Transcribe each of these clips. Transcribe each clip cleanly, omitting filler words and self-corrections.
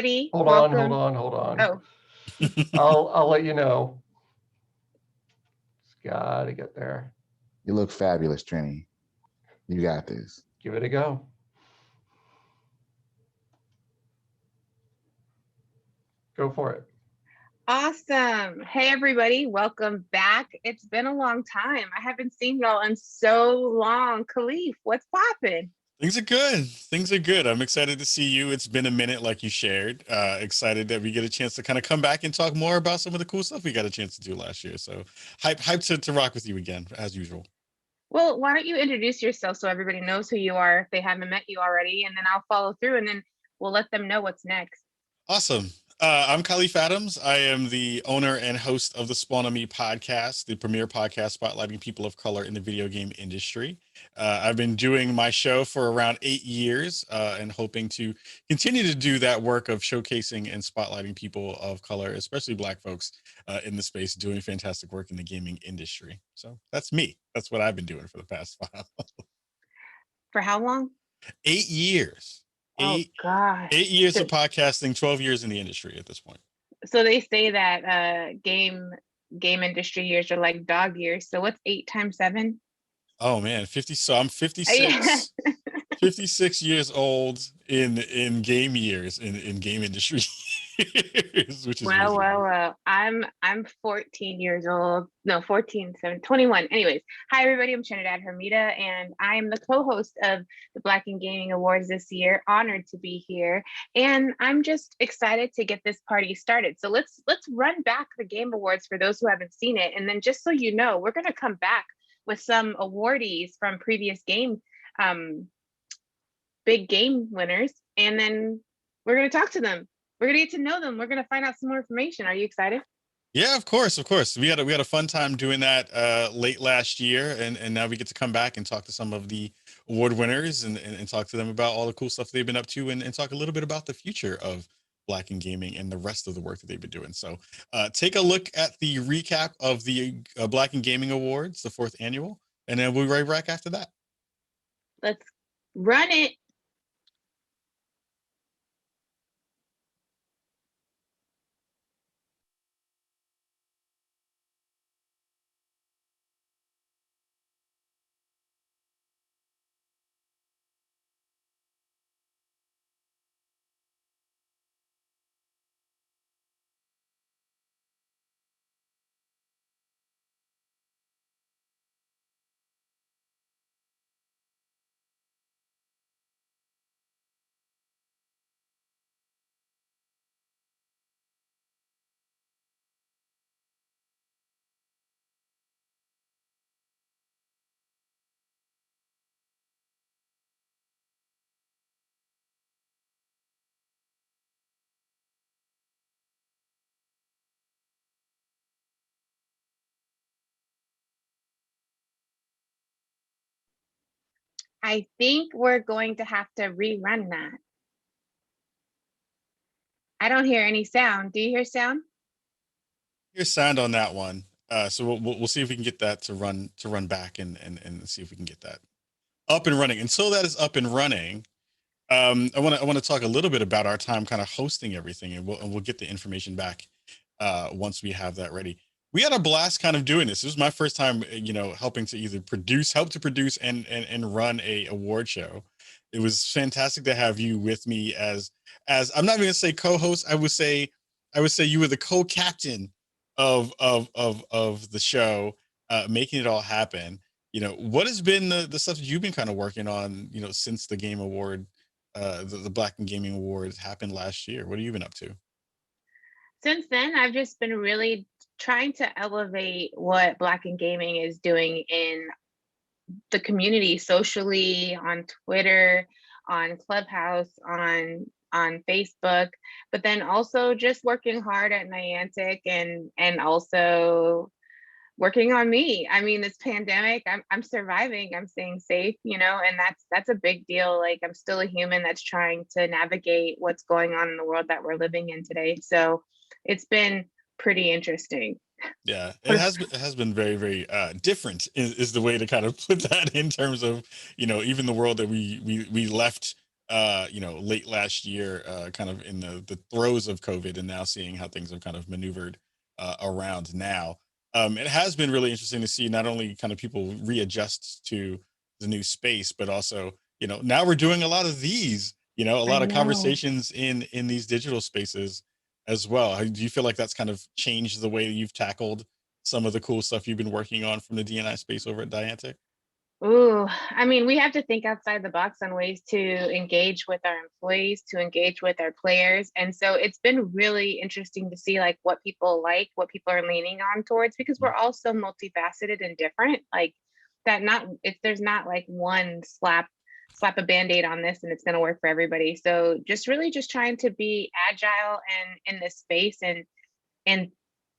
Hold on, hold Welcome. on, hold on. Oh, I'll let you know. Just gotta get there. You look fabulous, Trini. You got this. Give it a go. Go for it. awesome. Hey, everybody. Welcome back. It's been a long time. I haven't seen y'all in so long. Khalif, what's poppin'? Things are good. Things are good. I'm excited to see you. It's been a minute, like you shared. Excited that we get a chance to kind of come back and talk more about some of the cool stuff we got a chance to do last year. So hype to rock with you again, as usual. Well, why don't you introduce yourself so everybody knows who you are if they haven't met you already, and then I'll follow through and then we'll let them know what's next. Awesome. I'm Kylie Adams. I am the owner and host of the Spawn on Me podcast, the premier podcast spotlighting people of color in the video game industry. I've been doing my show for around 8 years and hoping to continue to do that work of showcasing and spotlighting people of color, especially Black folks in the space, doing fantastic work in the gaming industry. So that's me. That's what I've been doing for the past For how long? 8 years. Oh Eight gosh. 8 years So, of podcasting, 12 years in the industry at this point. so they say that game industry years are like dog years. So what's 8 times 7? Oh man, 50. So I'm Yeah. 56 years old in game years in game industry years, which is Well, really well, weird. well. I'm 14 years old. No, 14, 7, 21. Anyways, hi everybody. I'm Trinidad Hermida, and I am the co-host of the Black and Gaming Awards this year. Honored to be here, and I'm just excited to get this party started. So let's run back the Game Awards for those who haven't seen it, and then just so you know, we're gonna come back with some awardees from previous um, big game winners, and then we're gonna talk to them. We're gonna get to know them. We're gonna find out some more information. Are you excited? Yeah, of course, of course. We had a fun time doing that late last year, and now we get to come back and talk to some of the award winners and talk to them about all the cool stuff they've been up to and talk a little bit about the future of Black and Gaming and the rest of the work that they've been doing. So take a look at the recap of the Black and Gaming Awards, the fourth annual, and then we'll be right back after that. Let's run it. I think we're going to have to rerun that. I don't hear any sound. Do you hear sound? Here's sound on that one. So we'll see if we can get that to run back and see if we can get that up and running. Until that is up and running, I want to talk a little bit about our time kind of hosting everything, and we'll get the information back once we have that ready. We had a blast kind of doing this. This was my first time, helping to either help to produce and run a award show. It was fantastic to have you with me as I'm not even gonna say co-host. I would say you were the co-captain of the show, making it all happen. What has been the stuff that you've been kind of working on, since the game award, the Black and Gaming Awards happened last year? What have you been up to? Since then, I've just been really trying to elevate what Black and Gaming is doing in the community socially, on Twitter, on Clubhouse, on Facebook, but then also just working hard at Niantic and also working on me. I mean, this pandemic, I'm surviving, I'm staying safe, and that's a big deal. Like, I'm still a human that's trying to navigate what's going on in the world that we're living in today. So it's been pretty interesting. Yeah, it has been very very different is the way to kind of put that in terms of even the world that we left late last year, kind of in the throes of COVID, and now seeing how things have kind of maneuvered around now. It has been really interesting to see not only kind of people readjust to the new space, but also, now we're doing a lot of these, a lot I of know. conversations in these digital spaces as well. Do you feel like that's kind of changed the way you've tackled some of the cool stuff you've been working on from the DNI space over at Diantic? Ooh, I mean, we have to think outside the box on ways to engage with our employees, to engage with our players. And so it's been really interesting to see like what people like, what people are leaning on towards, because we're all so multifaceted and different. Like that not if there's not like one slap a band-aid on this and it's going to work for everybody. So just really just trying to be agile and in this space and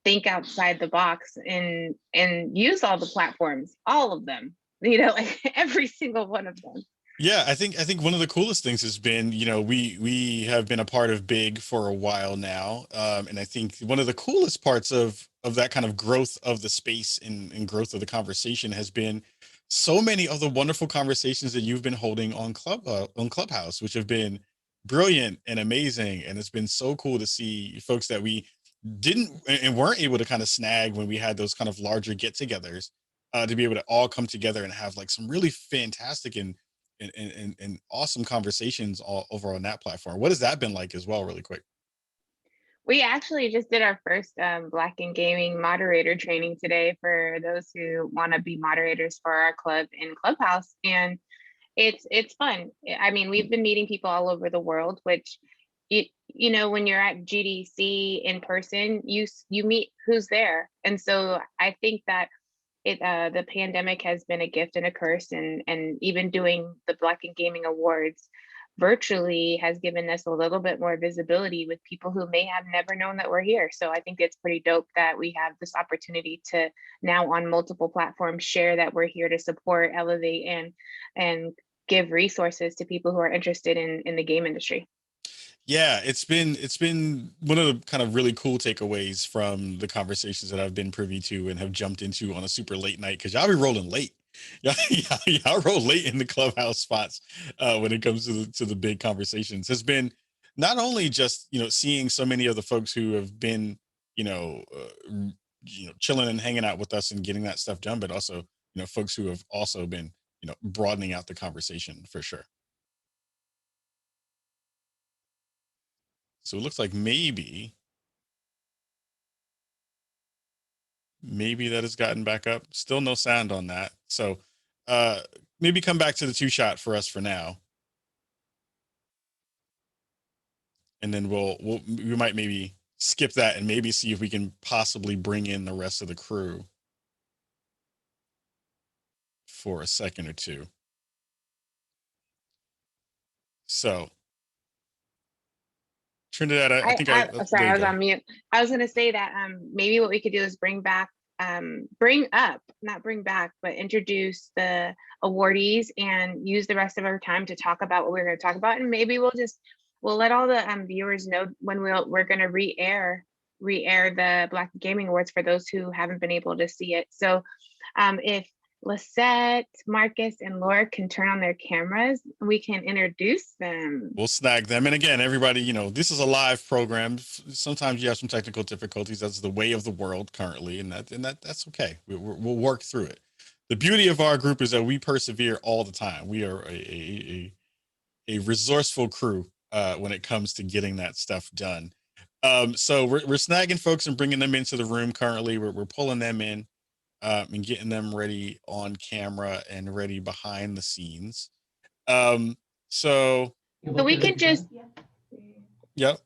think outside the box and use all the platforms, all of them, like every single one of them. Yeah, I think one of the coolest things has been, we have been a part of Big for a while now, and I think one of the coolest parts of that kind of growth of the space and growth of the conversation has been so many of the wonderful conversations that you've been holding on Clubhouse, which have been brilliant and amazing, and it's been so cool to see folks that we didn't and weren't able to kind of snag when we had those kind of larger get-togethers, to be able to all come together and have like some really fantastic and awesome conversations all over on that platform. What has that been like as well, really quick? We actually just did our first Black in Gaming moderator training today for those who want to be moderators for our club in Clubhouse, and it's fun. I mean, we've been meeting people all over the world, which when you're at GDC in person, you meet who's there, and so I think that the pandemic has been a gift and a curse, and even doing the Black in Gaming Awards virtually has given us a little bit more visibility with people who may have never known that we're here. So I think it's pretty dope that we have this opportunity to now on multiple platforms share that we're here to support, elevate, and give resources to people who are interested in the game industry. Yeah, it's been one of the kind of really cool takeaways from the conversations that I've been privy to and have jumped into on a super late night, because y'all be rolling late. Y'all roll late in the Clubhouse spots, when it comes to the big conversations. Has been not only just seeing so many of the folks who have been chilling and hanging out with us and getting that stuff done, but also folks who have also been broadening out the conversation for sure. So it looks like maybe that has gotten back up. Still no sound on that. So uh maybe come back to the two shot for us for now. And then we might maybe skip that and maybe see if we can possibly bring in the rest of the crew for a second or two. So Trinidad, I think I'm sorry, there I you was go. on mute. I was going to say that maybe what we could do is bring up, not bring back, but introduce the awardees and use the rest of our time to talk about what we're going to talk about, and maybe we'll let all the viewers know when we're going to re-air the Black Gaming Awards for those who haven't been able to see it. So if Lisette, Marcus, and Laura can turn on their cameras, we can introduce them. We'll snag them. And again, everybody, this is a live program. Sometimes you have some technical difficulties. That's the way of the world currently, and that's okay. We'll work through it. The beauty of our group is that we persevere all the time. We are a resourceful crew when it comes to getting that stuff done. So we're snagging folks and bringing them into the room currently. We're pulling them in, and getting them ready on camera and ready behind the scenes. So we can just yep.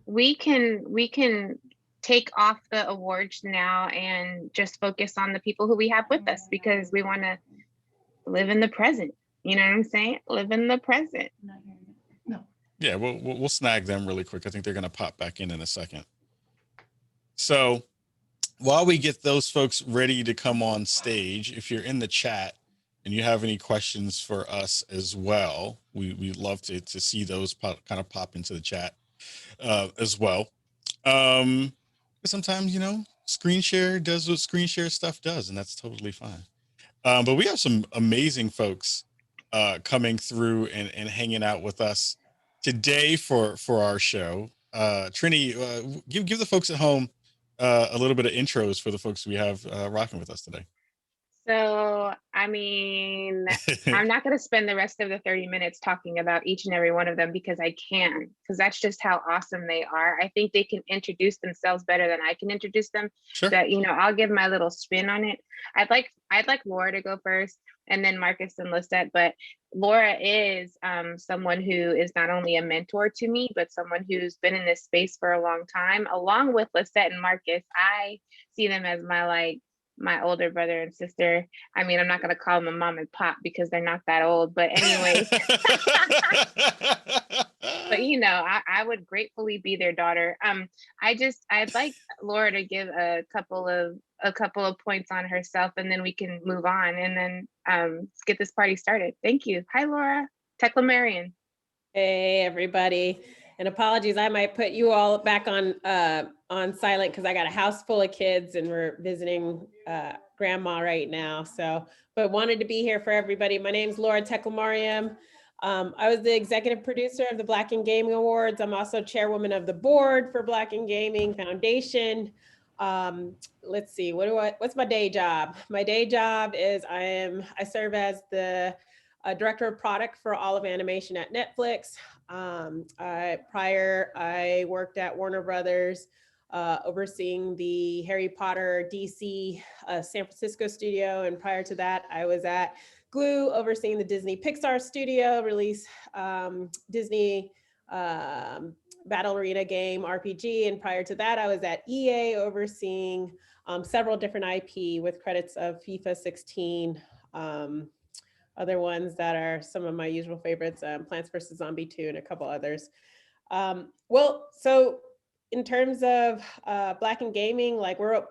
we can take off the awards now and just focus on the people who we have with us, because we want to live in the present. You know what I'm saying? Live in the present. Yeah, we'll snag them really quick. I think they're going to pop back in a second. So while we get those folks ready to come on stage, if you're in the chat and you have any questions for us as well, we'd love to see those kind of pop into the chat as well. Sometimes, screen share does what screen share stuff does, and that's totally fine. But we have some amazing folks coming through and hanging out with us today for our show. Trini, give the folks at home a little bit of intros for the folks we have rocking with us today. So, I mean, I'm not going to spend the rest of the 30 minutes talking about each and every one of them because I can, because that's just how awesome they are. I think they can introduce themselves better than I can introduce them. Sure. That, I'll give my little spin on it. I'd like Laura to go first, and then Marcus and Lisette. But Laura is someone who is not only a mentor to me, but someone who's been in this space for a long time. Along with Lisette and Marcus, I see them as my older brother and sister. I mean, I'm not going to call them a mom and pop because they're not that old, but anyways. But I would gratefully be their daughter. I'd like Laura to give a couple of points on herself, and then we can move on, and then let's get this party started. Thank you. Hi, Laura. Tekla Marion. Hey, everybody. And apologies, I might put you all back on silent because I got a house full of kids and we're visiting grandma right now. But wanted to be here for everybody. My name's Laura Teklemariam. I was the executive producer of the Black in Gaming Awards. I'm also chairwoman of the board for Black in Gaming Foundation. Let's see, what's my day job? My day job is I serve as the director of product for all of animation at Netflix. Prior, I worked at Warner Brothers, overseeing the Harry Potter DC San Francisco studio. And prior to that, I was at Glue, overseeing the Disney Pixar studio release, Disney Battle Arena game RPG. And prior to that, I was at EA, overseeing several different IP with credits of FIFA 16, other ones that are some of my usual favorites, Plants vs. Zombie 2 and a couple others. So in terms of Black in Gaming, like we're,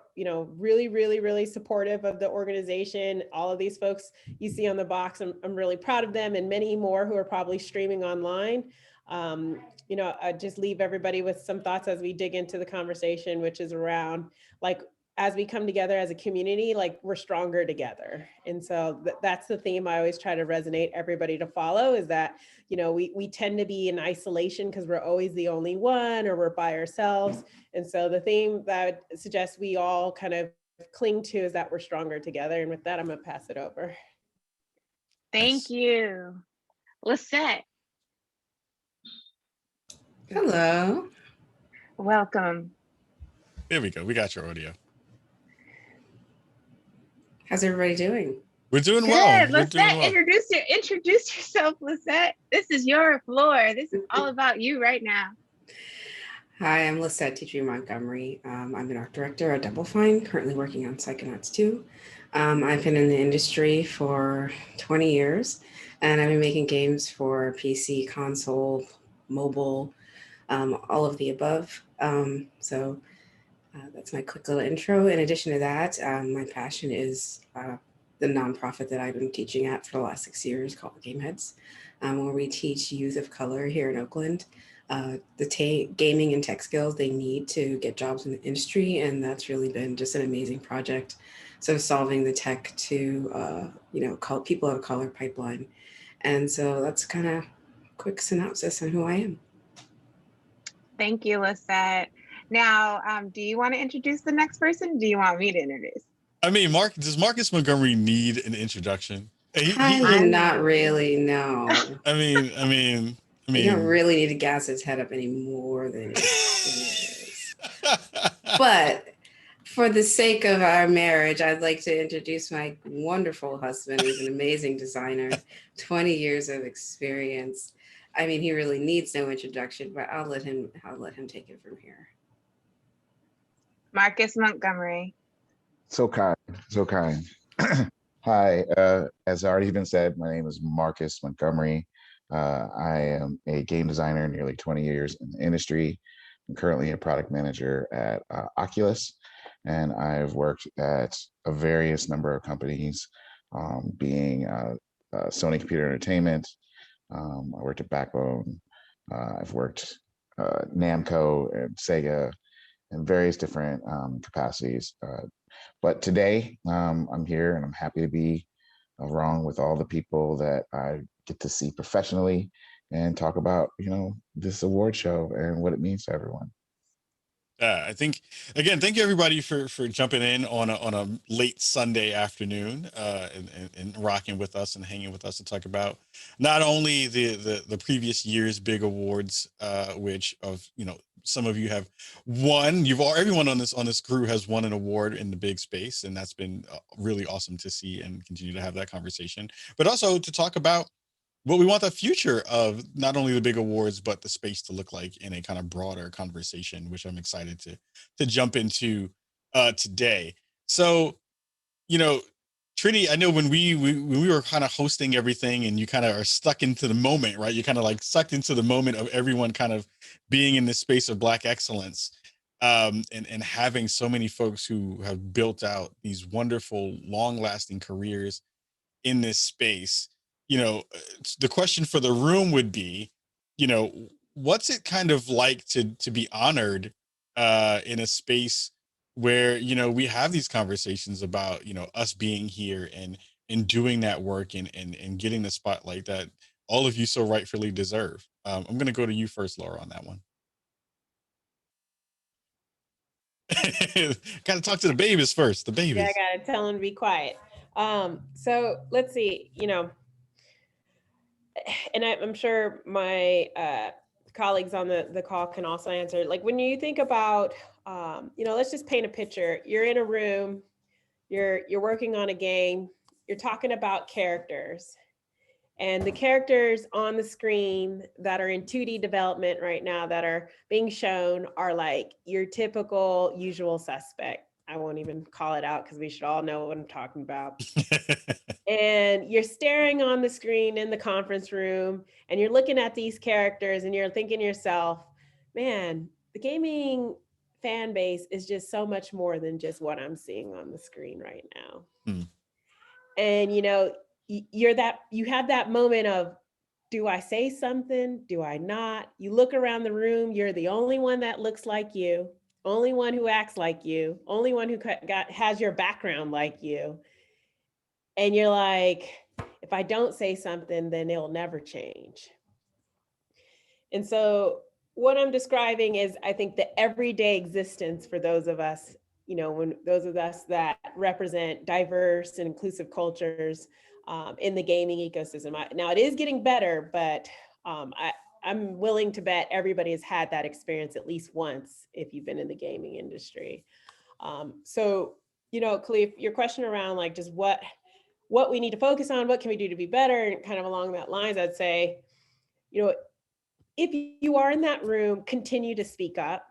really, really, really supportive of the organization. All of these folks you see on the box, I'm really proud of them, and many more who are probably streaming online. I just leave everybody with some thoughts as we dig into the conversation, which is around like, as we come together as a community, like we're stronger together. And so that's the theme I always try to resonate everybody to follow, is that, we tend to be in isolation because we're always the only one or we're by ourselves. And so the theme that I suggest we all kind of cling to is that we're stronger together. And with that, I'm gonna pass it over. Thank you. Lisette. Hello. Welcome. There we go. We got your audio. How's everybody doing? We're doing Good. well. We're Lisette, doing well. introduce yourself, Lisette. This is your floor. This is all about you right now. Hi, I'm Lisette teaching Montgomery. I'm an art director at Double Fine, currently working on Psychonauts 2. I've been in the industry for 20 years, and I've been making games for PC, console, mobile, all of the above. That's my quick little intro. In addition to that, my passion is the nonprofit that I've been teaching at for the last 6 years called Gameheads, where we teach youth of color here in Oakland the gaming and tech skills they need to get jobs in the industry. And that's really been just an amazing project. So solving the tech to, people of color pipeline. And so that's kind of quick synopsis on who I am. Thank you, Lisette. Now, do you want to introduce the next person? Do you want me to introduce? I mean, does Marcus Montgomery need an introduction? Not really, no. I mean, You don't really need to gas his head up any more than it is. But for the sake of our marriage, I'd like to introduce my wonderful husband. He's an amazing designer, 20 years of experience. I mean, he really needs no introduction, but I'll let him take it from here. Marcus Montgomery. So kind. Hi, as already been said, my name is Marcus Montgomery. I am a game designer, nearly 20 years in the industry. I'm currently a product manager at Oculus, and I've worked at a various number of companies, being Sony Computer Entertainment. I worked at Backbone. I've worked Namco and Sega in various different capacities. But today I'm here and I'm happy to be along with all the people that I get to see professionally and talk about, this award show and what it means to everyone. I think, again, thank you everybody for jumping in on a late Sunday afternoon, and rocking with us and hanging with us to talk about not only the previous year's big awards, which some of you have won. Everyone on this crew has won an award in the big space, and that's been really awesome to see and continue to have that conversation. But also to talk about what we want the future of not only the big awards, but the space to look like in a kind of broader conversation, which I'm excited to jump into today. So, Trini, I know when we were kind of hosting everything and you kind of are stuck into the moment, right? You're kind of like sucked into the moment of everyone kind of being in this space of Black excellence, and having so many folks who have built out these wonderful, long-lasting careers in this space. The question for the room would be, what's it kind of like to be honored in a space where, we have these conversations about, us being here and doing that work and getting the spotlight that all of you so rightfully deserve. I'm going to go to you first, Laura, on that one. Got to talk to the babies first. The babies. Yeah, I gotta tell them to be quiet. So let's see, and I'm sure my colleagues on the call can also answer. Like when you think about, let's just paint a picture. You're in a room, you're working on a game, you're talking about characters, and the characters on the screen that are in 2D development right now that are being shown are like your typical usual suspect. I won't even call it out because we should all know what I'm talking about. And you're staring on the screen in the conference room and you're looking at these characters and you're thinking to yourself, man, the gaming fan base is just so much more than just what I'm seeing on the screen right now. And you have that moment of, do I say something? Do I not? You look around the room, you're the only one that looks like you, only one who acts like you, only one who has your background like you. And you're like, if I don't say something, then it'll never change. And so what I'm describing is, I think, the everyday existence for those of us, when those of us that represent diverse and inclusive cultures in the gaming ecosystem. Now it is getting better, but I'm willing to bet everybody has had that experience at least once if you've been in the gaming industry. So, Khalif, your question around like just what we need to focus on, what can we do to be better, and kind of along that lines, I'd say, if you are in that room, continue to speak up.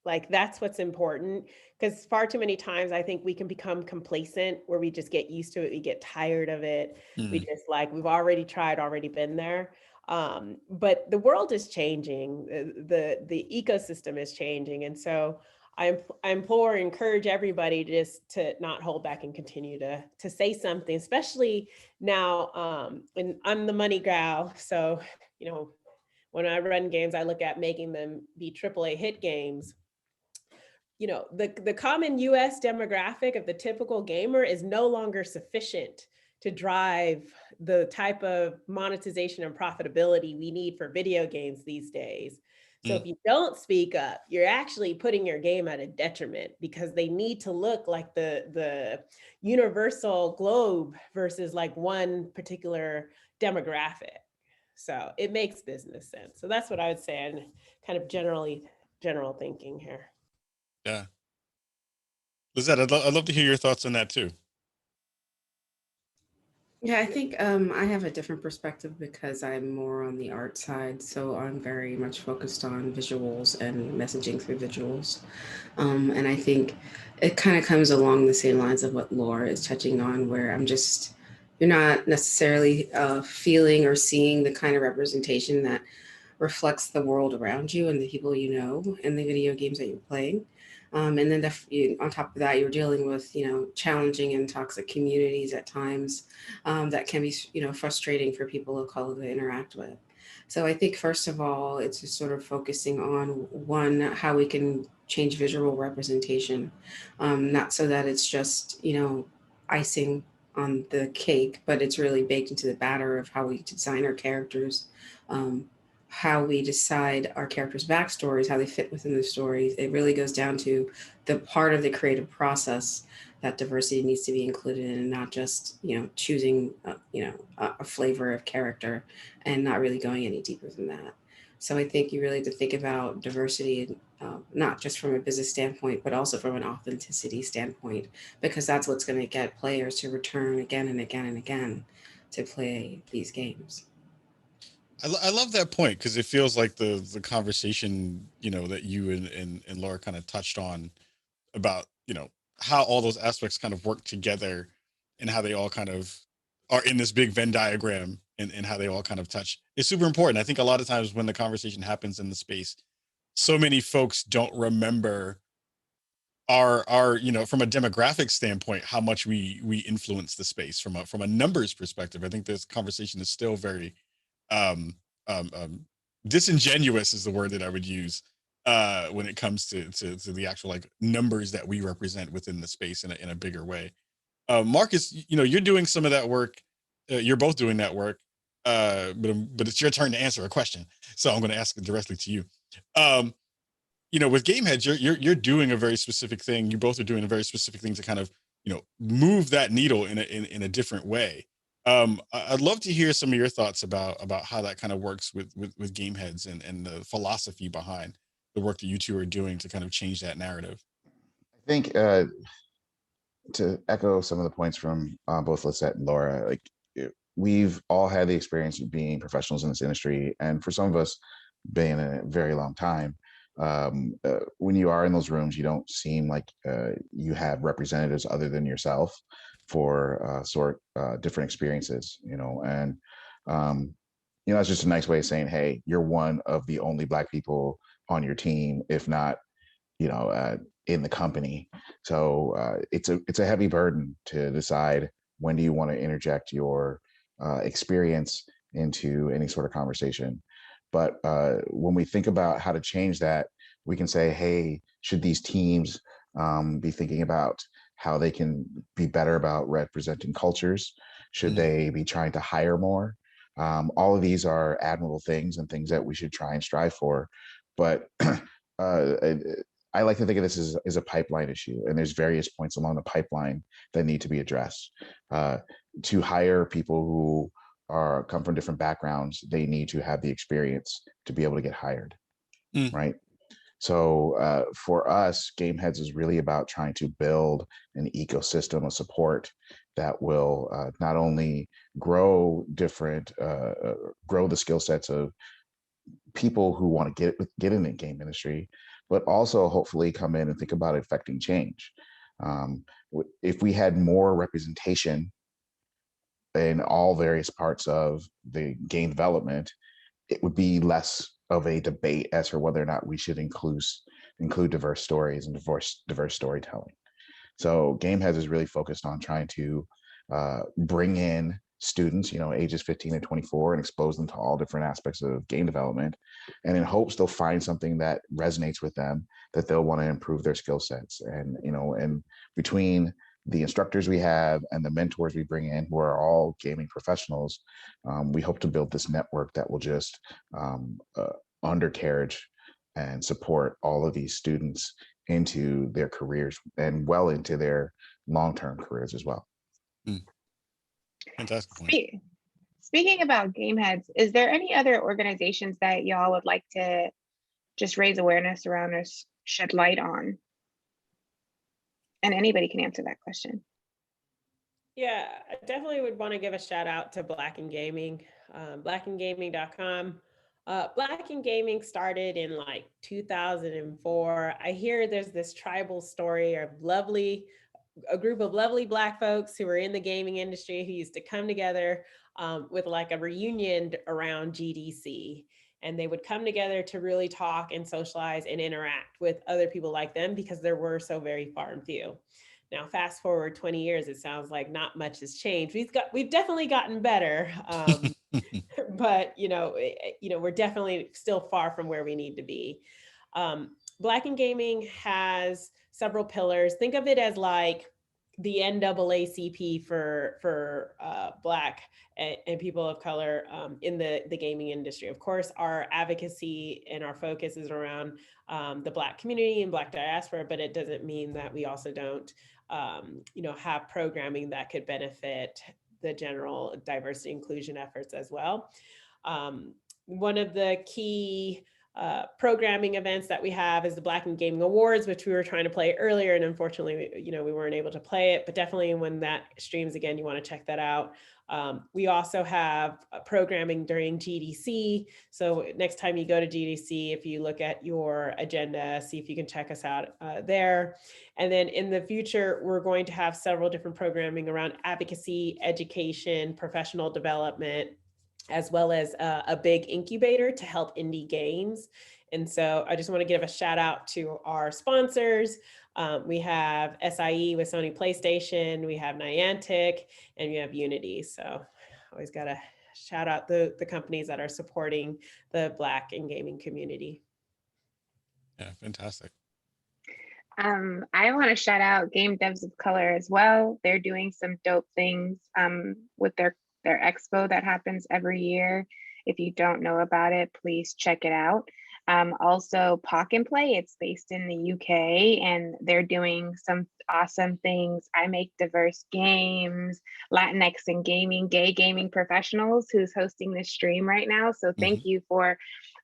Like that's what's important, because far too many times I think we can become complacent where we just get used to it. We get tired of it. We just like, we've already tried, already been there. But the world is changing. The ecosystem is changing. And so I implore, encourage everybody to not hold back and continue to say something, especially now. And I'm the money gal. So, when I run games, I look at making them be AAA hit games. The common US demographic of the typical gamer is no longer sufficient to drive the type of monetization and profitability we need for video games these days. So if you don't speak up, you're actually putting your game at a detriment, because they need to look like the universal globe versus like one particular demographic. So it makes business sense. So that's what I would say, and kind of general thinking here. Yeah. Lizette, I'd love to hear your thoughts on that too. Yeah, I think I have a different perspective because I'm more on the art side. So I'm very much focused on visuals and messaging through visuals. And I think it kind of comes along the same lines of what Laura is touching on, where you're not necessarily feeling or seeing the kind of representation that reflects the world around you and the people you know and the video games that you're playing. And then on top of that, you're dealing with, challenging and toxic communities at times that can be, frustrating for people of color to interact with. So I think, first of all, it's just sort of focusing on, one, how we can change visual representation, not so that it's just, icing on the cake, but it's really baked into the batter of how we design our characters, how we decide our characters' backstories, how they fit within the stories. It really goes down to the part of the creative process that diversity needs to be included in, and not just, choosing, a flavor of character and not really going any deeper than that. So I think you really have to think about diversity, not just from a business standpoint, but also from an authenticity standpoint, because that's what's going to get players to return again and again and again to play these games. I love that point because it feels like the conversation, that you and Laura kind of touched on about, how all those aspects kind of work together and how they all kind of are in this big Venn diagram, and how they all kind of touch. It's super important. I think a lot of times when the conversation happens in the space, so many folks don't remember our from a demographic standpoint, how much we influence the space from a numbers perspective. I think this conversation is still very um um, um disingenuous is the word that I would use when it comes to the actual like numbers that we represent within the space in a bigger way. Marcus, you're doing some of that work. You're both doing that work. But it's your turn to answer a question, so I'm going to ask it directly to you. um with Gameheads, you're doing a very specific thing. You both are doing a very specific thing to kind of move that needle in a different way. I'd love to hear some of your thoughts about how that kind of works with Gameheads and the philosophy behind the work that you two are doing to kind of change that narrative. I think to echo some of the points from both Lisette and Laura, like we've all had the experience of being professionals in this industry, and for some of us, been a very long time. When you are in those rooms, you don't seem like you have representatives other than yourself for different experiences, and it's just a nice way of saying, hey, you're one of the only Black people on your team, if not, in the company. So it's a heavy burden to decide when do you want to interject your experience into any sort of conversation. But when we think about how to change that, we can say, hey, should these teams be thinking about how they can be better about representing cultures? Should they be trying to hire more? All of these are admirable things and things that we should try and strive for. But I like to think of this as a pipeline issue, and there's various points along the pipeline that need to be addressed. To hire people who come from different backgrounds, they need to have the experience to be able to get hired, right? So for us, Gameheads is really about trying to build an ecosystem of support that will not only grow grow the skill sets of people who want to get in the game industry, but also hopefully come in and think about affecting change. If we had more representation in all various parts of the game development, it would be less of a debate as for whether or not we should include diverse stories and diverse storytelling. So Gameheads is really focused on trying to bring in students, ages 15 to 24, and expose them to all different aspects of game development, and in hopes they'll find something that resonates with them, that they'll want to improve their skill sets. And between the instructors we have and the mentors we bring in, who are all gaming professionals, we hope to build this network that will just undercarriage and support all of these students into their careers and well into their long-term careers as well. Fantastic point. Speaking about Gameheads, is there any other organizations that y'all would like to just raise awareness around or shed light on? And anybody can answer that question. Yeah, I definitely would want to give a shout out to Black in Gaming, blackandgaming.com. Black in Gaming started in like 2004. I hear there's this tribal story of a group of lovely Black folks who were in the gaming industry who used to come together with like a reunion around GDC. And they would come together to really talk and socialize and interact with other people like them, because there were so very far and few. Now, fast forward 20 years, it sounds like not much has changed. We've definitely gotten better, but we're definitely still far from where we need to be. Black in Gaming has several pillars. Think of it as like the NAACP for Black and people of color in the gaming industry. Of course, our advocacy and our focus is around the Black community and Black diaspora, but it doesn't mean that we also don't, have programming that could benefit the general diversity inclusion efforts as well. One of the key programming events that we have is the Black in Gaming Awards, which we were trying to play earlier, and unfortunately, we weren't able to play it, but definitely when that streams again, you want to check that out. We also have programming during GDC. So next time you go to GDC, if you look at your agenda, see if you can check us out there. And then in the future, we're going to have several different programming around advocacy, education, professional development, as well as a big incubator to help indie games. And so I just want to give a shout out to our sponsors. We have SIE with Sony PlayStation, we have Niantic, and we have Unity. So always got to shout out the companies that are supporting the Black and gaming community. Yeah, fantastic. I want to shout out Game Devs of Color as well. They're doing some dope things with their expo that happens every year. If you don't know about it, please check it out. Also, Pock and Play, it's based in the UK, and they're doing some awesome things. I Make Diverse Games, Latinx and Gaming, Gay Gaming Professionals, who's hosting this stream right now. So thank you for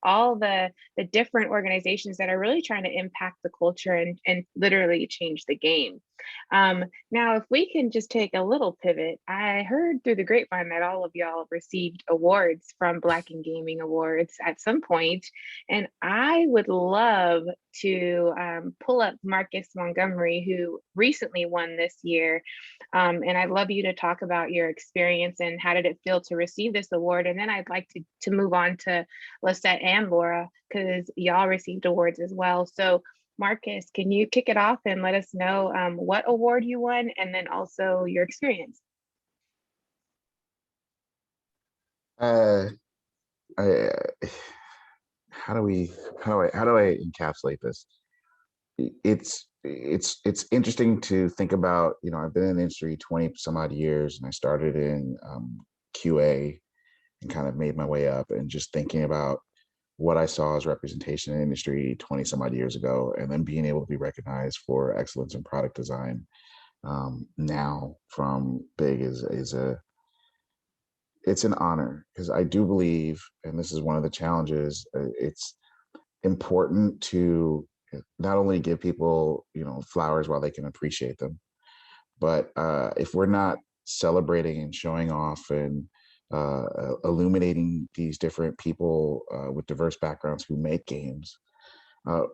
all the different organizations that are really trying to impact the culture and literally change the game. Now, if we can just take a little pivot, I heard through the grapevine that all of y'all received awards from Black in Gaming Awards at some point, and I would love to pull up Marcus Montgomery, who recently won this year, and I'd love you to talk about your experience and how did it feel to receive this award, and then I'd like to move on to Lisette and Laura, because y'all received awards as well. So Marcus, can you kick it off and let us know what award you won and then also your experience? How do I encapsulate this? It's interesting to think about. I've been in the industry 20 some odd years, and I started in QA and kind of made my way up, and just thinking about what I saw as representation in industry 20 some odd years ago, and then being able to be recognized for excellence in product design now from Big it's an honor, because I do believe, and this is one of the challenges, it's important to not only give people flowers while they can appreciate them, but if we're not celebrating and showing off and illuminating these different people with diverse backgrounds who make games,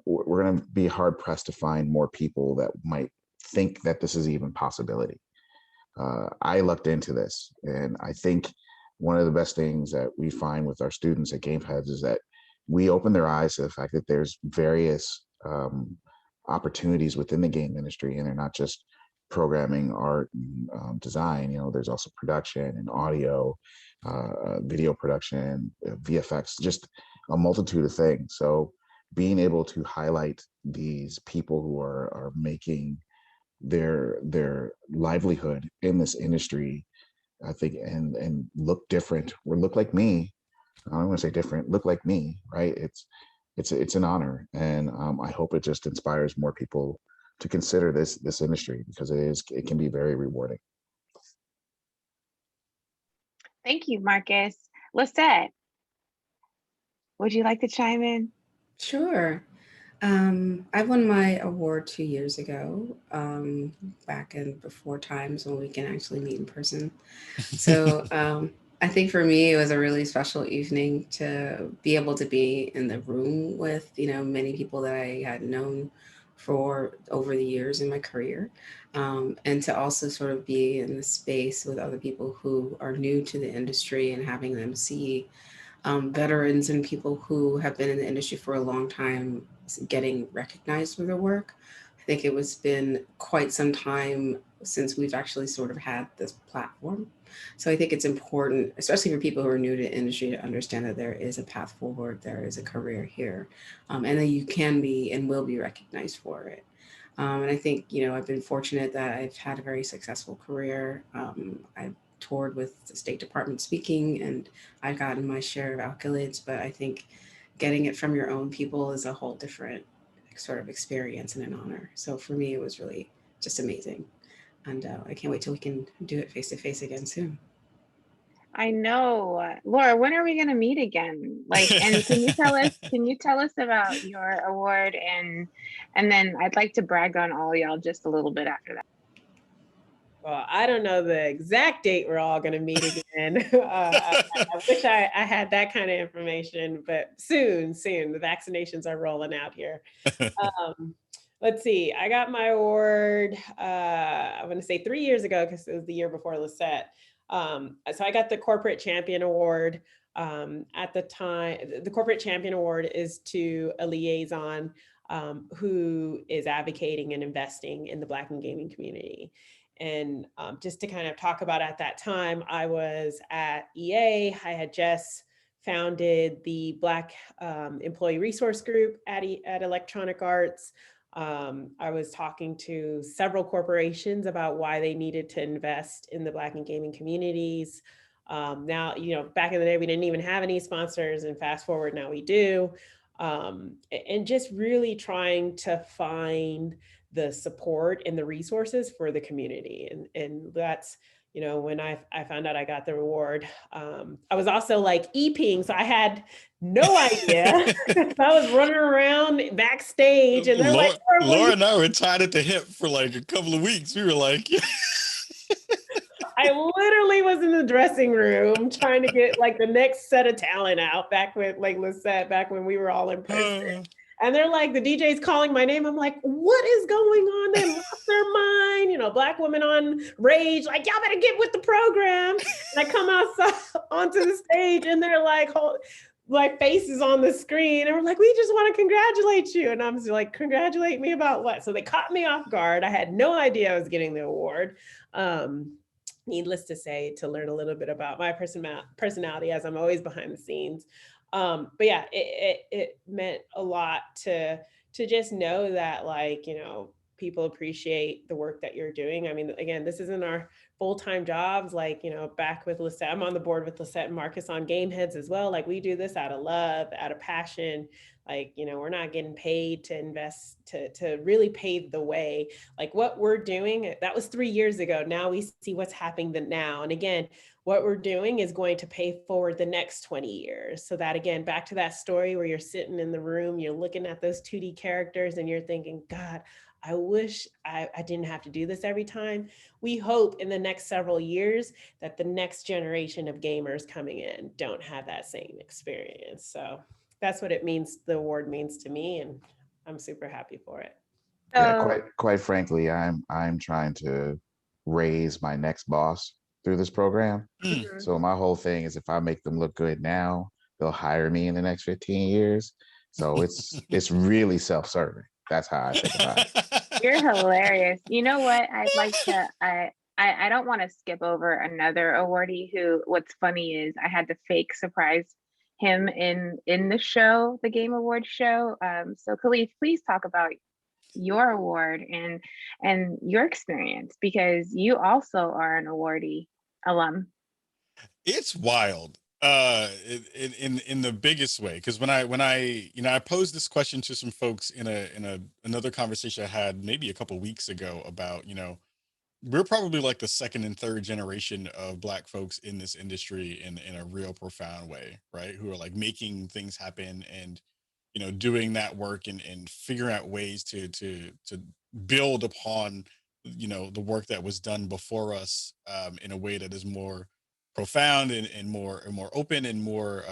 we're going to be hard pressed to find more people that might think that this is even possibility. I looked into this, and I think one of the best things that we find with our students at GameHeads is that we open their eyes to the fact that there's various opportunities within the game industry, and they're not just programming, art, and design. There's also production and audio, video production, VFX, just a multitude of things. So being able to highlight these people who are making their livelihood in this industry, I think, and look different or look like me. I don't want to say different, look like me, right? It's an honor, and I hope it just inspires more people to consider this industry, because it can be very rewarding. Thank you, Marcus. Lisette, would you like to chime in? Sure. I won my award 2 years ago, back in before times when we can actually meet in person. So I think for me, it was a really special evening to be able to be in the room with, many people that I had known for over the years in my career, and to also sort of be in the space with other people who are new to the industry and having them see veterans and people who have been in the industry for a long time getting recognized for their work. I think it was been quite some time since we've actually sort of had this platform. So I think it's important, especially for people who are new to the industry, to understand that there is a path forward, there is a career here, and that you can be and will be recognized for it. And I think, I've been fortunate that I've had a very successful career. I've toured with the State Department speaking, and I've gotten my share of accolades, but I think getting it from your own people is a whole different sort of experience and an honor. So for me, it was really just amazing. And I can't wait till we can do it face to face again soon. I know. Laura, when are we going to meet again? And can you tell us about your award? And then I'd like to brag on all y'all just a little bit after that. Well, I don't know the exact date we're all going to meet again. I wish I had that kind of information, but soon. The vaccinations are rolling out here. Let's see. I got my award, I'm going to say 3 years ago, because it was the year before Lisette. So I got the Corporate Champion Award. At the time, the Corporate Champion Award is to a liaison who is advocating and investing in the Black and gaming community. And just to kind of talk about, at that time, I was at EA. I had just founded the Black Employee Resource Group at Electronic Arts. I was talking to several corporations about why they needed to invest in the Black and gaming communities. Now, back in the day, we didn't even have any sponsors, and fast forward, now we do. And just really trying to find the support and the resources for the community. And that's, when I found out I got the reward, I was also like EPing, so I had no idea. I was running around backstage, and they're Laura and I were tied at the hip for like a couple of weeks. We were like, I literally was in the dressing room trying to get like the next set of talent out, back with like Lisette, back when we were all in person. And they're like, the DJ's calling my name. I'm like, what is going on? They lost their mind, Black women on Rage, like, y'all better get with the program. And I come outside onto the stage, and they're like, faces on the screen. And we're like, we just want to congratulate you. And I'm just like, congratulate me about what? So they caught me off guard. I had no idea I was getting the award. Needless to say, to learn a little bit about my personality, as I'm always behind the scenes. But yeah, it meant a lot to just know that, people appreciate the work that you're doing. I mean, again, this isn't our full-time jobs. Back with Lisette, I'm on the board with Lisette and Marcus on Game Heads as well. We do this out of love, out of passion. We're not getting paid to invest, to really pave the way. What we're doing, that was 3 years ago. Now we see what's happening now. And again, what we're doing is going to pay forward the next 20 years. So that, again, back to that story where you're sitting in the room, you're looking at those 2D characters, and you're thinking, God, I wish I didn't have to do this every time. We hope in the next several years that the next generation of gamers coming in don't have that same experience. So that's what it means. The award means to me, and I'm super happy for it. Yeah, quite frankly, I'm trying to raise my next boss through this program. Mm-hmm. So my whole thing is, if I make them look good now, they'll hire me in the next 15 years. So it's really self-serving. That's how I think about it. You're hilarious. You know what? I'd like to, I don't want to skip over another awardee who, what's funny is I had to fake surprise him in the show, the Game Award show. So Khalif, please talk about your award and your experience, because you also are an awardee alum. It's wild. In the biggest way, because when I posed this question to some folks in another conversation I had maybe a couple weeks ago about, we're probably like the second and third generation of Black folks in this industry in a real profound way, right? Who are making things happen and doing that work and figuring out ways to build upon the work that was done before us in a way that is more profound and more open and more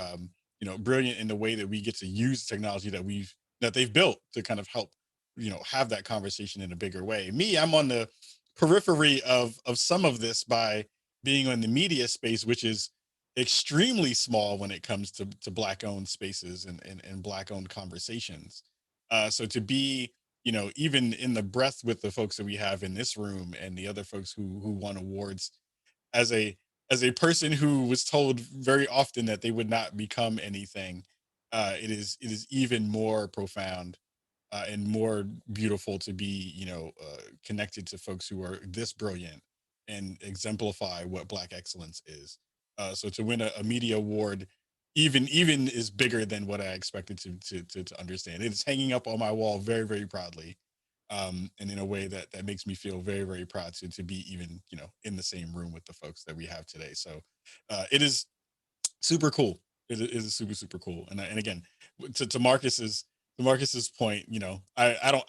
brilliant in the way that we get to use technology that they've built to kind of help have that conversation in a bigger way. Me, I'm on the periphery of some of this by being in the media space, which is extremely small when it comes to Black owned spaces and Black owned conversations. So to be you know, even in the breath with the folks that we have in this room and the other folks who won awards, as a person who was told very often that they would not become anything, it is even more profound and more beautiful to be, you know, connected to folks who are this brilliant and exemplify what Black excellence is. So to win a media award, even is bigger than what I expected to understand. It is hanging up on my wall very, very proudly, and in a way that makes me feel very, very proud to be even, you know, in the same room with the folks that we have today. So it is super cool. It is super, super cool. And again, to Marcus's point, you know, I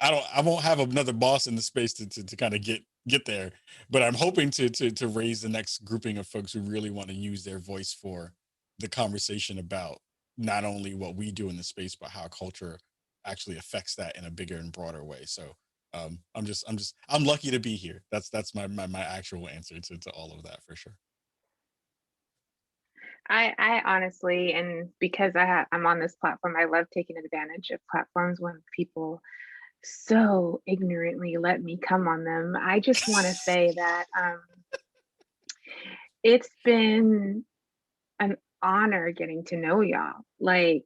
won't have another boss in the space to kind of get there, but I'm hoping to raise the next grouping of folks who really want to use their voice for the conversation about not only what we do in the space, but how culture actually affects that in a bigger and broader way. So I'm lucky to be here. That's my actual answer to all of that for sure. I honestly, and because I'm on this platform, I love taking advantage of platforms when people so ignorantly let me come on them. I just want to say that it's been an honor getting to know y'all. Like,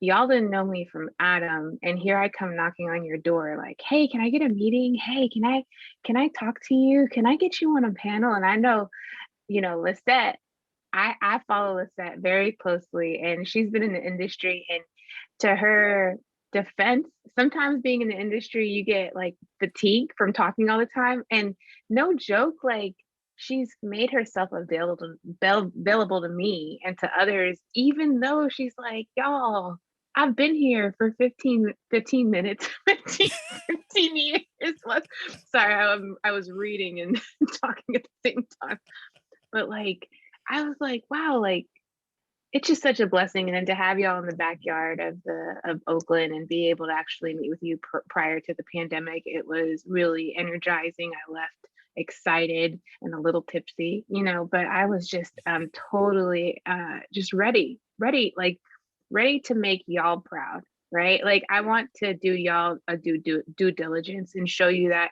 y'all didn't know me from Adam, and here I come knocking on your door like, hey, can I get a meeting? Hey, can I talk to you? Can I get you on a panel? And I know, you know, Lisette, I follow Lisette very closely, and she's been in the industry, and to her defense, sometimes being in the industry, you get like fatigue from talking all the time. And no joke, like, she's made herself available to me and to others, even though she's like, y'all, I've been here for 15 minutes, 15 years. Sorry, I was reading and talking at the same time. But like, I was like, wow, like, it's just such a blessing. And then to have y'all in the backyard of Oakland and be able to actually meet with you prior to the pandemic, it was really energizing. I left excited and a little tipsy, you know, but I was just totally just ready, like ready to make y'all proud, right? Like, I want to do y'all a due diligence and show you that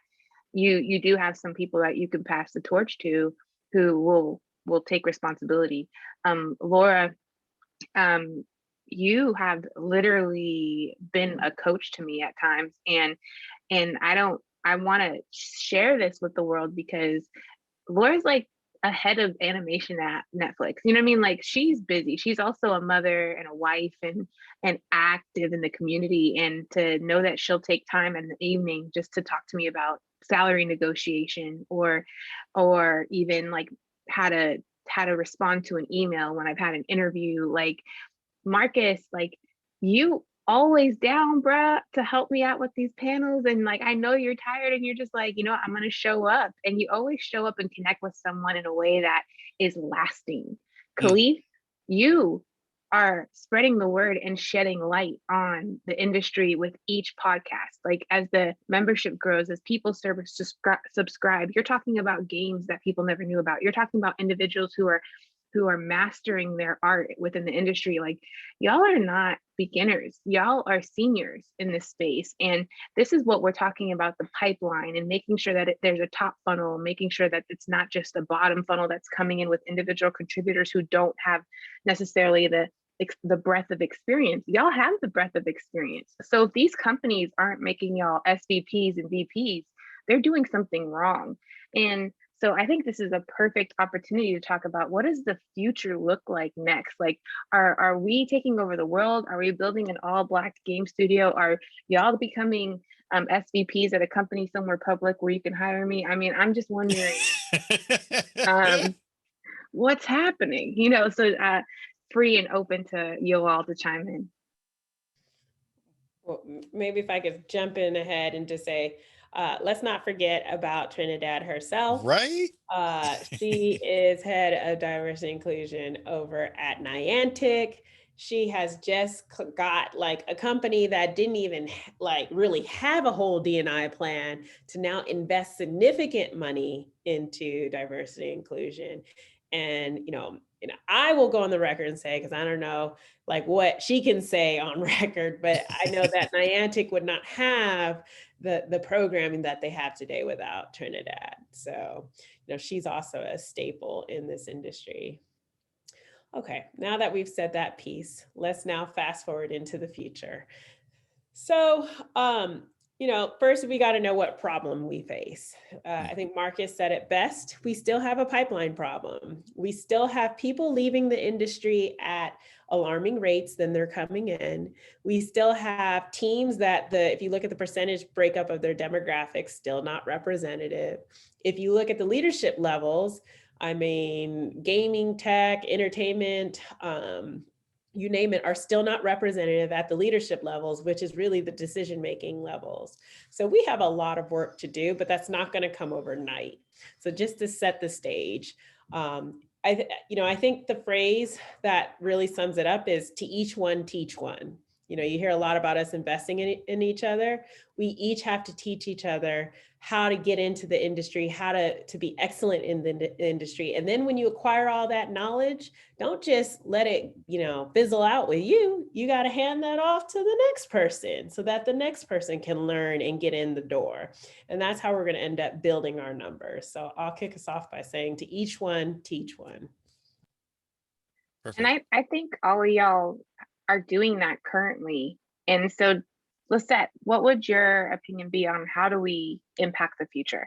you do have some people that you can pass the torch to who will take responsibility. Laura, you have literally been a coach to me at times, and I want to share this with the world because Laura's like a head of animation at Netflix. You know what I mean? Like, she's busy. She's also a mother and a wife and active in the community. And to know that she'll take time in the evening just to talk to me about salary negotiation or even like how to respond to an email when I've had an interview. Like, Marcus, like, you always down, bruh, to help me out with these panels. And like, I know you're tired and you're just like, you know what, I'm going to show up. And you always show up and connect with someone in a way that is lasting. Khalif, you are spreading the word and shedding light on the industry with each podcast. Like, as the membership grows, as people subscribe, you're talking about games that people never knew about. You're talking about individuals who are mastering their art within the industry. Like, y'all are not beginners, y'all are seniors in this space. And this is what we're talking about, the pipeline, and making sure that there's a top funnel, making sure that it's not just a bottom funnel that's coming in with individual contributors who don't have necessarily the breadth of experience. Y'all have the breadth of experience. So if these companies aren't making y'all SVPs and VPs, they're doing something wrong. And so I think this is a perfect opportunity to talk about, what does the future look like next? Like, are we taking over the world? Are we building an all Black game studio? Are y'all becoming SVPs at a company somewhere public where you can hire me? I mean, I'm just wondering what's happening, you know, so free and open to you all to chime in. Well, maybe if I could jump in ahead and just say, let's not forget about Trinidad herself. Right? She is head of diversity inclusion over at Niantic. She has just got like a company that didn't even like really have a whole D&I plan to now invest significant money into diversity inclusion. And, you know, you know, I will go on the record and say, because I don't know like what she can say on record, but I know that Niantic would not have the programming that they have today without Trinidad. So, you know, she's also a staple in this industry. Okay, now that we've said that piece, let's now fast forward into the future. So, you know, first we got to know what problem we face. I think Marcus said it best. We still have a pipeline problem. We still have people leaving the industry at alarming rates than they're coming in. We still have teams that if you look at the percentage breakup of their demographics, still not representative. If you look at the leadership levels, I mean, gaming, tech, entertainment, you name it, are still not representative at the leadership levels, which is really the decision-making levels. So we have a lot of work to do, but that's not going to come overnight. So just to set the stage, I think the phrase that really sums it up is "to each one, teach one." You know, you hear a lot about us investing in each other. We each have to teach each other how to get into the industry, how to be excellent in the industry. And then when you acquire all that knowledge, don't just let it, you know, fizzle out with you. You got to hand that off to the next person so that the next person can learn and get in the door. And that's how we're going to end up building our numbers. So I'll kick us off by saying, to each one, teach one. Perfect. And I think all of y'all are doing that currently. And so, Lisette, what would your opinion be on how do we impact the future?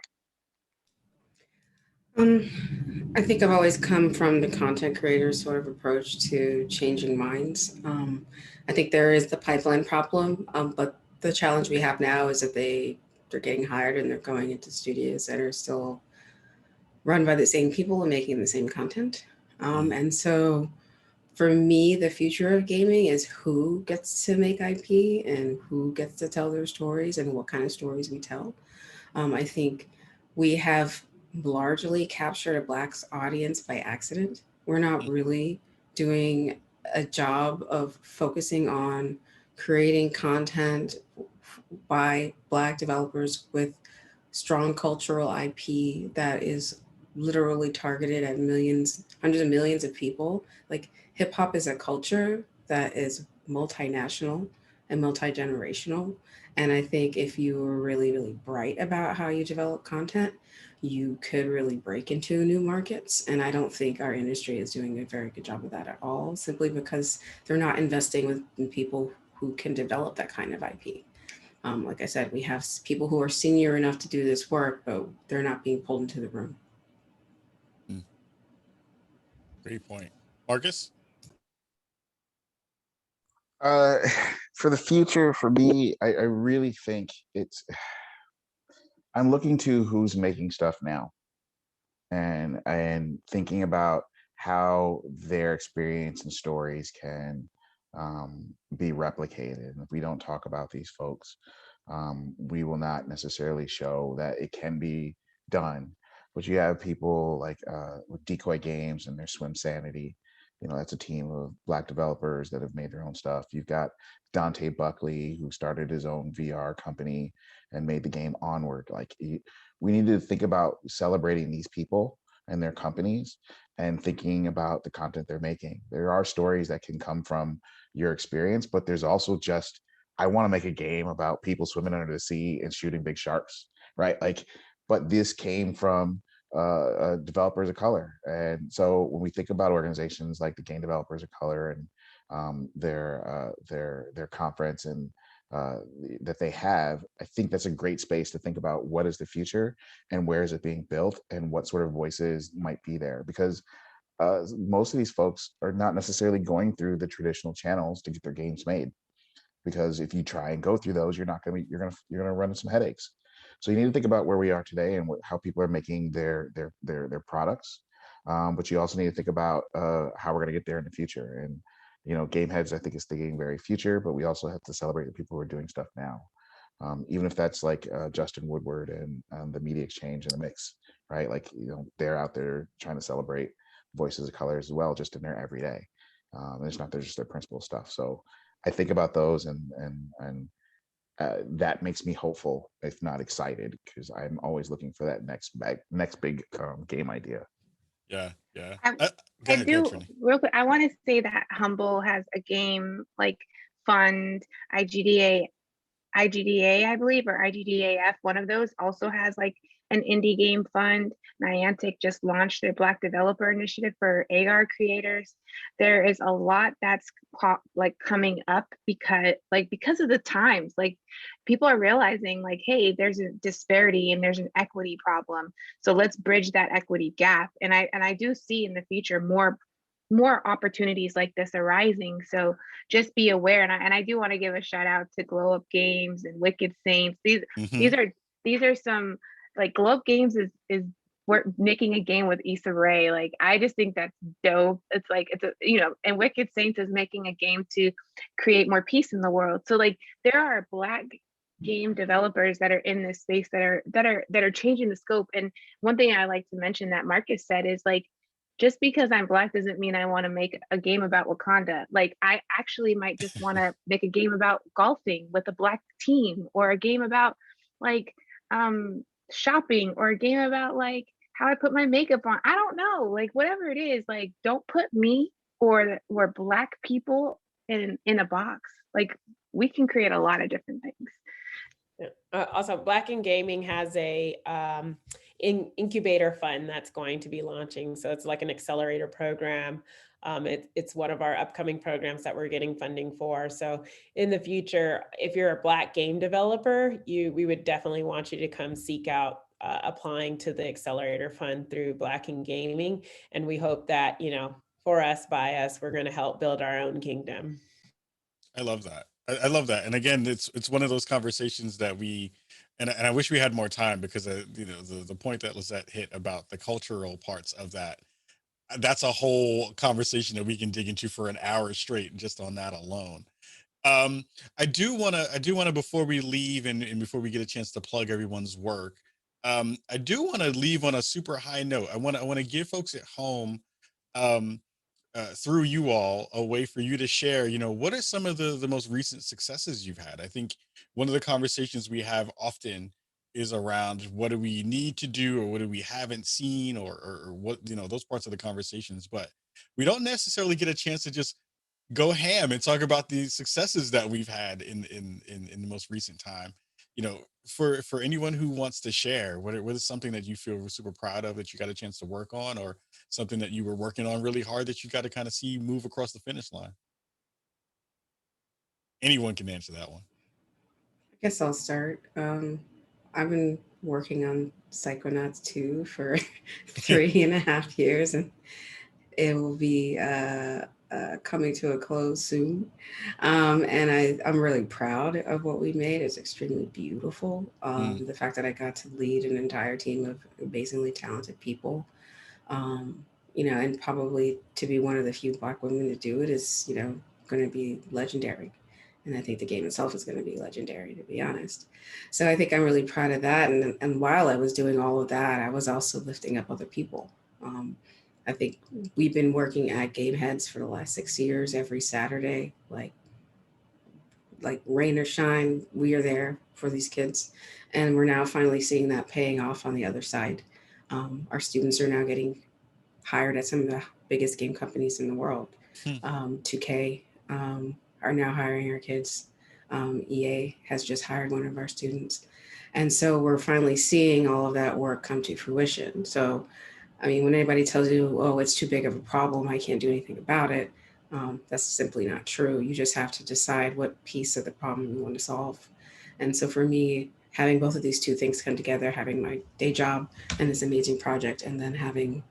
I think I've always come from the content creator sort of approach to changing minds. I think there is the pipeline problem, but the challenge we have now is that they're getting hired and they're going into studios that are still run by the same people and making the same content. And so for me, the future of gaming is who gets to make IP and who gets to tell their stories and what kind of stories we tell. I think we have largely captured a Black audience by accident. We're not really doing a job of focusing on creating content by Black developers with strong cultural IP that is literally targeted at millions, hundreds of millions of people. Like, hip hop is a culture that is multinational and multi-generational. And I think if you were really, really bright about how you develop content, you could really break into new markets. And I don't think our industry is doing a very good job of that at all, simply because they're not investing in people who can develop that kind of IP. Like I said, we have people who are senior enough to do this work, but they're not being pulled into the room. Great point. Marcus? For the future, for me, I really think I'm looking to who's making stuff now and thinking about how their experience and stories can be replicated. And if we don't talk about these folks, we will not necessarily show that it can be done. But you have people like with Decoy Games and their Swim Sanity. You know, that's a team of Black developers that have made their own stuff. You've got Dante Buckley, who started his own VR company and made the game Onward. Like, we need to think about celebrating these people and their companies and thinking about the content they're making. There are stories that can come from your experience, but there's also just, I want to make a game about people swimming under the sea and shooting big sharks, right? Like, but this came from developers of color. And so when we think about organizations like the Game Developers of Color and their conference and that they have, I think that's a great space to think about what is the future and where is it being built and what sort of voices might be there, because most of these folks are not necessarily going through the traditional channels to get their games made, because if you try and go through those, you're going to run into some headaches. So you need to think about where we are today and how people are making their products, but you also need to think about how we're going to get there in the future. And you know, Gameheads, I think, is thinking very future, but we also have to celebrate the people who are doing stuff now, even if that's like Justin Woodward and the Media Exchange in the mix, right? Like, you know, they're out there trying to celebrate voices of color as well, just in their everyday. And it's not just their principal stuff. So I think about those and that makes me hopeful, if not excited, because I'm always looking for that next big game idea. Yeah, yeah. I, Go I ahead, do Trini. real quick. I want to say that Humble has a game like Fund, IGDA, I believe, or IGDAF. One of those also has like an indie game fund. Niantic just launched their Black Developer Initiative for AR creators. There is a lot that's like coming up because of the times. Like people are realizing like, hey, there's a disparity and there's an equity problem. So let's bridge that equity gap. And I do see in the future more opportunities like this arising. So just be aware. And I do want to give a shout out to Glow Up Games and Wicked Saints. These Mhm. these are some, like, Glow Up Games is we're making a game with Issa Rae. Like I just think that's dope. It's like it's a, and Wicked Saints is making a game to create more peace in the world. So like there are Black game developers that are in this space that are changing the scope. And one thing I like to mention that Marcus said is like, just because I'm Black doesn't mean I want to make a game about Wakanda. Like I actually might just want to make a game about golfing with a Black team, or a game about like shopping, or a game about like how I put my makeup on. I don't know, like whatever it is, like don't put me or Black people in a box. Like we can create a lot of different things. Also, Black in Gaming has a incubator fund that's going to be launching. So it's like an accelerator program. It's one of our upcoming programs that we're getting funding for. So in the future, if you're a Black game developer, we would definitely want you to come seek out applying to the accelerator fund through Black in Gaming. And we hope that, for us, by us, we're going to help build our own kingdom. I love that. I love that. And again, it's one of those conversations that we, and I wish we had more time, because the point that Lizette hit about the cultural parts of that, that's a whole conversation that we can dig into for an hour straight just on that alone. I do want to before we leave, and before we get a chance to plug everyone's work, I do want to leave on a super high note. I want to give folks at home, um, through you all, a way for you to share, what are some of the most recent successes you've had. I think one of the conversations we have often is around what do we need to do, or what do we haven't seen, or what, those parts of the conversations, but we don't necessarily get a chance to just go ham and talk about the successes that we've had in the most recent time. For anyone who wants to share, what is something that you feel super proud of that you got a chance to work on, or something that you were working on really hard that you got to kind of see move across the finish line? Anyone can answer that one. I guess I'll start. I've been working on Psychonauts 2 for 3.5 years, and it will be coming to a close soon. And I'm really proud of what we made. It's extremely beautiful. The fact that I got to lead an entire team of amazingly talented people, and probably to be one of the few Black women to do it is, going to be legendary. And I think the game itself is going to be legendary, to be honest. So I think I'm really proud of that. And while I was doing all of that, I was also lifting up other people. I think we've been working at Game Heads for the last 6 years, every Saturday, like rain or shine, we are there for these kids. And we're now finally seeing that paying off on the other side. Our students are now getting hired at some of the biggest game companies in the world. 2K are now hiring our kids. EA has just hired one of our students. And so we're finally seeing all of that work come to fruition. So, I mean, when anybody tells you, oh, it's too big of a problem, I can't do anything about it, that's simply not true. You just have to decide what piece of the problem you want to solve. And so for me, having both of these two things come together, having my day job and this amazing project, and then having,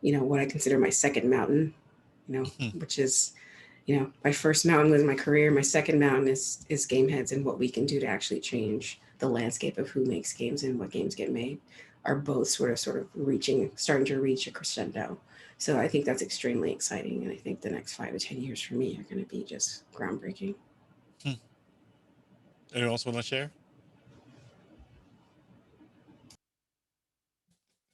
what I consider my second mountain, which is, my first mountain was my career. My second mountain is Game Heads, and what we can do to actually change the landscape of who makes games and what games get made are both sort of starting to reach a crescendo. So I think that's extremely exciting. And I think the next 5 to 10 years for me are going to be just groundbreaking. Anyone else want to share?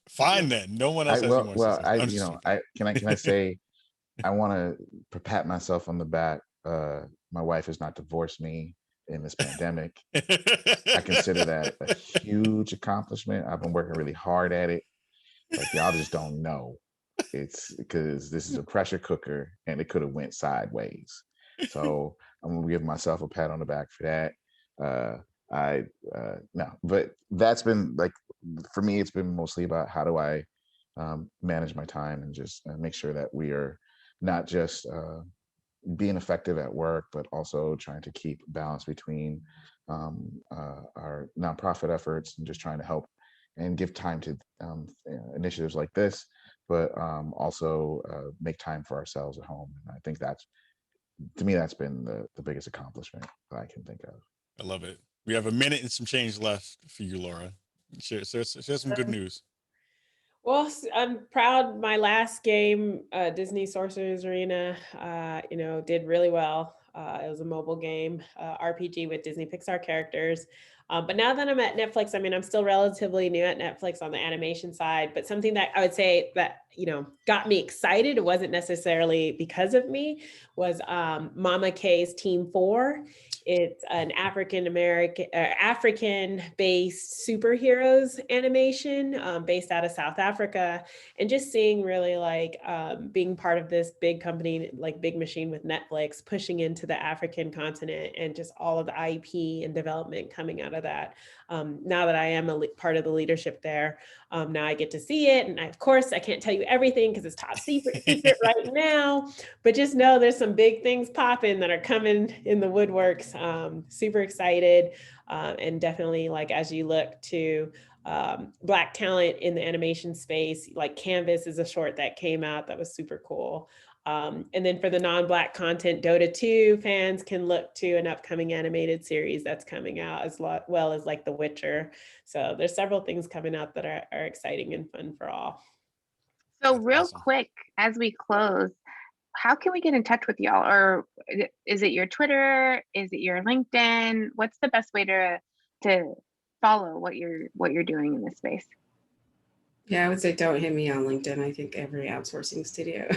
Fine then. No one else has any more success. I'm just can I say, I want to pat myself on the back. My wife has not divorced me in this pandemic. I consider that a huge accomplishment. I've been working really hard at it. Like, y'all just don't know. It's because this is a pressure cooker and it could have went sideways. So I'm gonna give myself a pat on the back for that. No, but that's been like, for me, it's been mostly about how do I manage my time and just make sure that we are not just being effective at work, but also trying to keep balance between our nonprofit efforts and just trying to help and give time to initiatives like this, but also make time for ourselves at home. And I think that's, to me, that's been the biggest accomplishment that I can think of. I love it. We have a minute and some change left for you, Laura. Share some good news. Well, I'm proud. My last game, Disney Sorcerer's Arena, did really well. It was a mobile game, RPG with Disney Pixar characters. But now that I'm at Netflix, I mean, I'm still relatively new at Netflix on the animation side, but something that I would say that, got me excited, it wasn't necessarily because of me, was Mama K's Team 4. It's an African-based superheroes animation based out of South Africa. And just seeing really like being part of this big company, like Big Machine with Netflix, pushing into the African continent and just all of the IP and development coming out of that. Now that I am part of the leadership there, now I get to see it. And of course, I can't tell you everything because it's top secret right now, but just know there's some big things popping that are coming in the woodworks. Super excited. And definitely, like, as you look to Black talent in the animation space, like Canvas is a short that came out that was super cool. And then for the non-Black content, Dota 2 fans can look to an upcoming animated series that's coming out, as well as like The Witcher. So there's several things coming out that are exciting and fun for all. So That's real awesome. quick, as we close, how can we get in touch with y'all? Or is it your Twitter? Is it your LinkedIn? What's the best way to follow what you're doing in this space? Yeah, I would say don't hit me on LinkedIn. I think every outsourcing studio.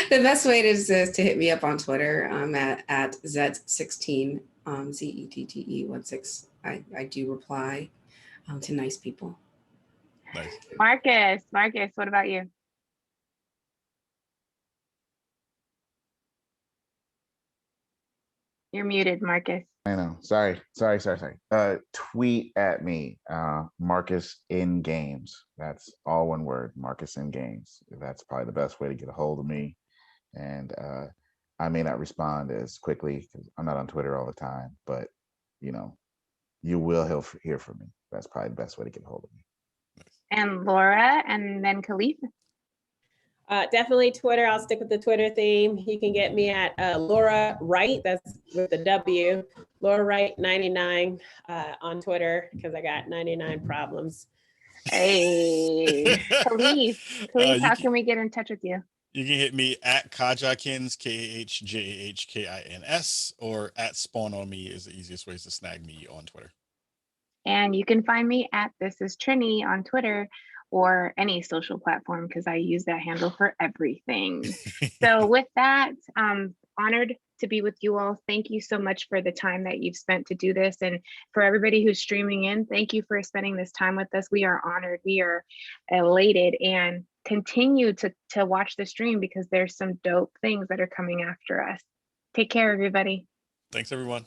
The best way is to hit me up on Twitter. I'm at Z16, ZETTE16. I do reply to nice people. Nice. Marcus, what about you? You're muted, Marcus. I know. Sorry. Tweet at me, Marcus in Games. That's all one word, Marcus in Games. That's probably the best way to get a hold of me. And I may not respond as quickly because I'm not on Twitter all the time, but you will hear from me. That's probably the best way to get a hold of me. And Laura, and then Khalif. Definitely Twitter. I'll stick with the Twitter theme. You can get me at Laura Wright. That's with the W. Laura Wright 99 on Twitter because I got 99 problems. Hey, Khalif, how can we get in touch with you? You can hit me at Kajakins, KHJAHKINS, or at Spawn on Me is the easiest ways to snag me on Twitter. And you can find me at This Is Trini on Twitter or any social platform because I use that handle for everything. So with that, I'm honored to be with you all. Thank you so much for the time that you've spent to do this. And for everybody who's streaming in, thank you for spending this time with us. We are honored, we are elated, and continue to watch the stream because there's some dope things that are coming after us. Take care, everybody. Thanks, everyone.